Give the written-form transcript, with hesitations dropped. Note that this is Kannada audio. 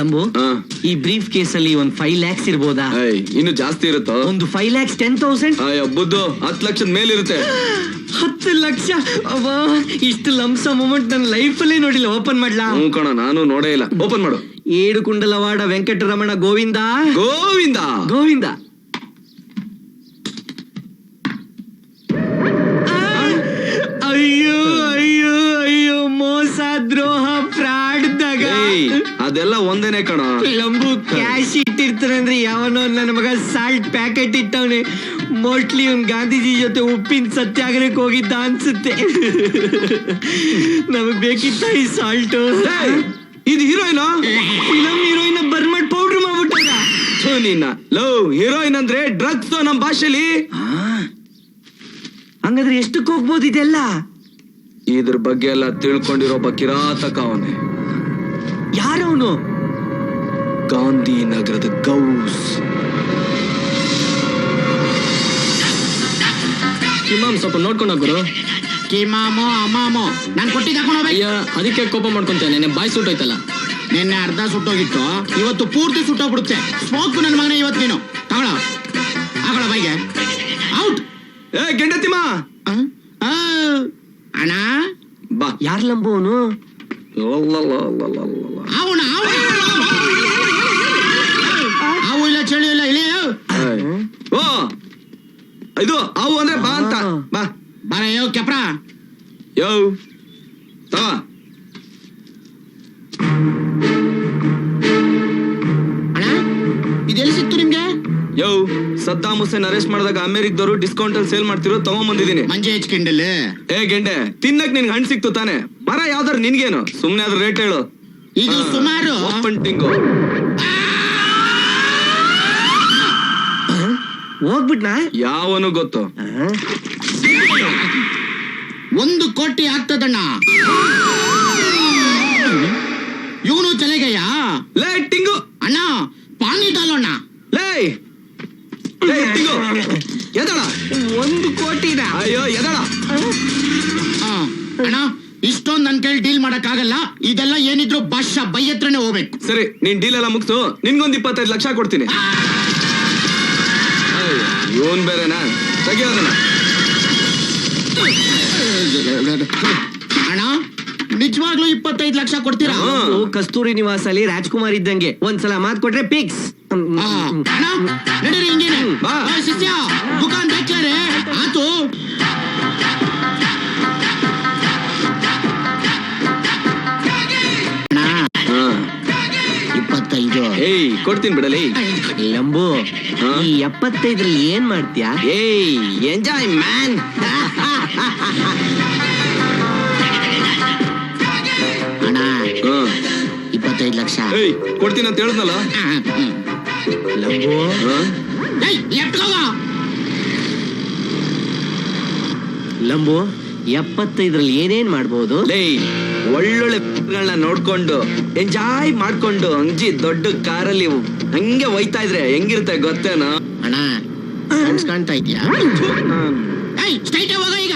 ಲಂಬು, ಈ ಬ್ರೀಫ್ ಕೇಸ್ ಅಲ್ಲಿ ಒಂದು 5 lakhs ಇರ್ಬೋದಾ? ಇನ್ನು ಜಾಸ್ತಿ ಇರುತ್ತೋ? ಒಂದು 5 lakhs 10,000. ಬುದ್ದು 10 ಲಕ್ಷದ ಮೇಲಿರುತ್ತೆ. 10 ಲಕ್ಷ? ಅವಾ, ಇಷ್ಟು ಲಂಸ ಮೂಮೆಂಟ್ ನನ್ನ ಲೈಫ್ ಅಲ್ಲೇ ನೋಡಿಲ್ಲ. ಓಪನ್ ಮಾಡ್ಲಾ? ಕಣ, ನಾನು ನೋಡೇ ಇಲ್ಲ. ಓಪನ್ ಮಾಡು. ಏಡು ಕುಂಡಲವಾಡ ವೆಂಕಟರಮಣ ಗೋವಿಂದ ಗೋವಿಂದ ಗೋವಿಂದ. ಅಯ್ಯೋ ಅಯ್ಯೋ ಅಯ್ಯೋ, ಮೋಸ, ದ್ರೋಹ, ಫ್ರಾಡ್, ದಗ ಅದೆಲ್ಲ ಒಂದೇನೆ ಕಣ. ಲಂಬು, ಕ್ಯಾಶ್ ಇಟ್ಟಿರ್ತಾನೆ ಅಂದ್ರೆ ಯಾವನೋ ನನ್ನ ಮಗ ಸಾಲ್ಟ್ ಪ್ಯಾಕೆಟ್ ಇಟ್ಟವನೆ. ಮೋಸ್ಟ್ಲಿ ಅವ್ನು ಗಾಂಧೀಜಿ ಜೊತೆ ಉಪ್ಪಿನ ಸತ್ಯಾಗ್ರಹಕ್ಕೆ ಹೋಗಿದ್ದ ಅನ್ಸುತ್ತೆ. ನಮಗ್ ಬೇಕಿತ್ತ ಈ ಸಾಲ್ಟ್? ಇದು ಹೀರೋಯಿನ್? ಫಿಲಂ ಹೀರೋಯಿನ್ ಬರ್ಮಡ್ ಪೌಡರ್ ಮಾಡ್ಬಿಟ್ಟಾರ. ನಿನ್ನ ಲವ್ ಹೀರೋಯಿನ್ ಅಂದ್ರೆ ಡ್ರಗ್ಸ್ ನಮ್ ಭಾಷೆಲಿ. ಹಂಗಾದ್ರೆ ಎಷ್ಟಕ್ಕೆ ಹೋಗ್ಬೋದು ಇದೆಲ್ಲ? ಇದ್ರ ಬಗ್ಗೆ ಎಲ್ಲ ತಿಳ್ಕೊಂಡಿರೋ ಒಬ್ಬ ಕಿರಾತಕ ಅವನೇ. ಯಾರವನು? ಗಾಂಧಿನಗರದ ಗೌಸ್. ಕಿಮಾಮ್ ಸ್ವಲ್ಪ ನೋಡ್ಕೊಂಡ ಗುರು. ಕಿಮಾಮೋ ಅಮಾಮೋ ನಾನು ಕೊಟ್ಟಿದ್ದ ಅಯ್ಯ, ಅದಕ್ಕೆ ಕೋಪ ಮಾಡ್ಕೊಂತೇನೆ. ನೆನ್ನೆ ಬಾಯಿ ಸುಟ್ಟೋಯ್ತಲ್ಲ. ನಿನ್ನೆ ಅರ್ಧ ಸುಟ್ಟೋಗಿತ್ತು, ಇವತ್ತು ಪೂರ್ತಿ ಸುಟ್ಟೋಗ್ಬಿಡುತ್ತೆ. ಸ್ಮೋಕ್ ನನ್ನ ಮಗನೇ ಇವತ್ತು. ನೀನು ತಗೊಳ ಆಗಳ ಬಾಯಿಗೆ ಔಟ್. ಗೆಂಡತಿಮ್ಮ ಅಣ್ಣ ಬಾ. ಯಾರ್ ಲಂಬು ಅವನು? ಅವನ ಅವು ಇಲ್ಲ, ಚಳಿ ಇಲ್ಲ, ಇಳಿ. ಓ, ಇದು ಅವು ಅಂದ್ರೆ ಬಾ ಅಂತ. ಬಾ ಬಾರ ಯೋ ಕೆಪ್ರ. ಯೋ ತವ. ಅಣ್ಣ ಇದೆಲ್ಲಿ ಸಿಕ್ತು ನಿಮ್ಗೆ? ಯೋ, ಸದ್ದಾಮ್ ಹುಸೇನ್ ಅರೆಸ್ಟ್ ಮಾಡಿದಾಗ ಅಮೆರಿಕದವರು ಡಿಸ್ಕೌಂಟ್ ಅಲ್ಲಿ ಸೇಲ್ ಮಾಡ್ತಿರೋ ತಗೊಂಬಂದಿದ್ದೀನಿ. ಮಂಜೆ ಹೆಚ್ಕಿಂಡಲ್. ಗೆಂಡೆ, ತಿನ್ನಕ್ ನಿನ್ಗೆ ಹಣ್ಣು ಸಿಕ್ತು ತಾನೆ? ಮರ ಯಾವ್ದಾರು ನಿನ್ಗೇನು? ಸುಮ್ನೆ ಅದ್ರ ರೇಟ್ ಹೇಳು. ಇದು ಸುಮಾರು ಒಪ್ಪಂಟಿಂಗು. ಹೋಗ್ಬಿಟ್ನಾ? ಯಾವನು ಗೊತ್ತು? 1 ಕೋಟಿ ಆಗ್ತದಣ್ಣ. ಇವನು ತಲೆಗೆಯ ಲೇ ಟಿಂಗು. ಅಣ್ಣ ಪಾನಿ ತಾಲೋಣ್ಣ. ಲೇ ಟಿಂಗು, ಎದಳ. 1 ಕೋಟಿನ? ಅಯ್ಯೋ ಎದಳ. ಅಣ್ಣ ಇಷ್ಟೊಂದು ನನ್ ಕೈಲಿ ಡೀಲ್ ಮಾಡಕ್ ಆಗಲ್ಲ. ಇದೆಲ್ಲ ಏನಿದ್ರು ಭಾಷಾ ಬೈ ಹತ್ರನೇ ಹೋಗ್ಬೇಕು. ಸರಿ, ನೀನ್ ಡೀಲ್ ಎಲ್ಲ ಮುಗಿಸು. ನಿನ್ಗೊಂದು 25 ಲಕ್ಷ ಕೊಡ್ತೀನಿ. ಇವನ್ ಬೇರೆನಾ? ತೆಗಿಯೋದನ್ನ. ಅಣ್ಣ ನಿಜವಾಗ್ಲೂ 25 ಲಕ್ಷ ಕೊಡ್ತೀರಾ? ಕಸ್ತೂರಿ ನಿವಾಸ ಅಲ್ಲಿ ರಾಜ್ಕುಮಾರ್ ಇದ್ದಂಗೆ ಒಂದ್ಸಲ ಮಾತ್ ಕೊಟ್ರೆ ಫಿಕ್ಸ್. ನಡೀರಿ ಹಿಂಗೇನೆ. ಶಿಷ್ಯ ದುಕಾನ್ ಬೇಕ್ಲಾರೆ ಆತು. ಕೊಡ್ತೀನಿ ಬಿಡಲಿ. ಲಂಬು, ಈ 75ರಲ್ಲಿ ಏನ್ ಮಾಡ್ತೀಯಾ? Enjoy man. ಅಣ್ಣ 25 ಲಕ್ಷ ಕೊಡ್ತೀನಿ ಅಂತ ಹೇಳಿದ್ನಲ್ಲ. ಲಂಬು, ಲಂಬು 75ರಲ್ಲಿ ಏನೇನ್ ಮಾಡ್ಬೋದು? ಒಳ್ಳೊಳ್ಳೆ ನೋಡ್ಕೊಂಡು ಎಂಜಾಯ್ ಮಾಡ್ಕೊಂಡು ಅಂಜಿ ದೊಡ್ಡ ಕಾರಲ್ಲಿ ಹಂಗೆ ಒಯ್ತಾ ಇದ್ರೆ ಹೆಂಗಿರುತ್ತೆ ಗೊತ್ತೇನೋ? ಅಣ್ಣ ಕಾಣ್ತಾ ಇದೆಯಾ? ಸ್ಟ್ರೈಟ್ ಹೋಗ ಈಗ.